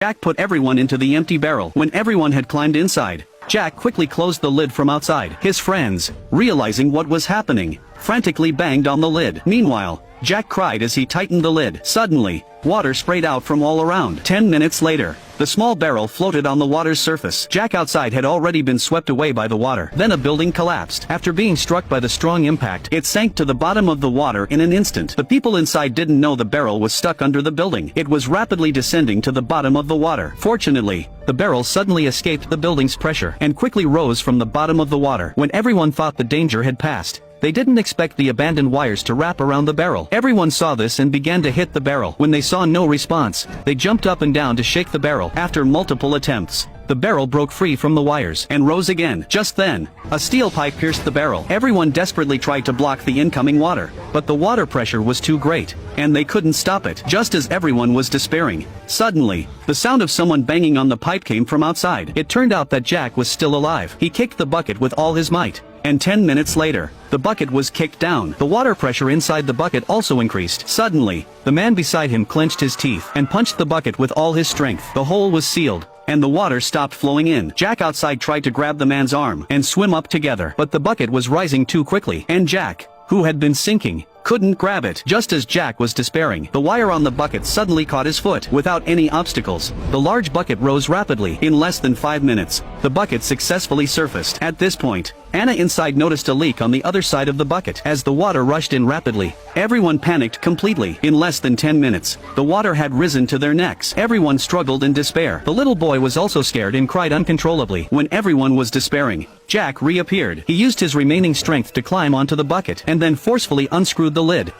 Jack put everyone into the empty barrel. When everyone had climbed inside, Jack quickly closed the lid from outside. His friends, realizing what was happening, frantically banged on the lid. Meanwhile, Jack cried as he tightened the lid. Suddenly, water sprayed out from all around. 10 minutes later, the small barrel floated on the water's surface. Jack outside had already been swept away by the water. Then a building collapsed. After being struck by the strong impact, it sank to the bottom of the water in an instant. The people inside didn't know the barrel was stuck under the building. It was rapidly descending to the bottom of the water. Fortunately, the barrel suddenly escaped the building's pressure and quickly rose from the bottom of the water. When everyone thought the danger had passed, they didn't expect the abandoned wires to wrap around the barrel. Everyone saw this and began to hit the barrel. When they saw no response, they jumped up and down to shake the barrel. After multiple attempts, the barrel broke free from the wires and rose again. Just then, a steel pipe pierced the barrel. Everyone desperately tried to block the incoming water, but the water pressure was too great, and they couldn't stop it. Just as everyone was despairing, suddenly, the sound of someone banging on the pipe came from outside. It turned out that Jack was still alive. He kicked the bucket with all his might, and 10 minutes later, the bucket was kicked down. The water pressure inside the bucket also increased. Suddenly, the man beside him clenched his teeth and punched the bucket with all his strength. The hole was sealed, and the water stopped flowing in. Jack outside tried to grab the man's arm and swim up together, but the bucket was rising too quickly, and Jack, who had been sinking, couldn't grab it. Just as Jack was despairing, the wire on the bucket suddenly caught his foot. Without any obstacles, the large bucket rose rapidly. In less than 5 minutes, the bucket successfully surfaced. At this point, Anna inside noticed a leak on the other side of the bucket. As the water rushed in rapidly, everyone panicked completely. In less than 10 minutes, the water had risen to their necks. Everyone struggled in despair. The little boy was also scared and cried uncontrollably. When everyone was despairing, Jack reappeared. He used his remaining strength to climb onto the bucket and then forcefully unscrewed the lid.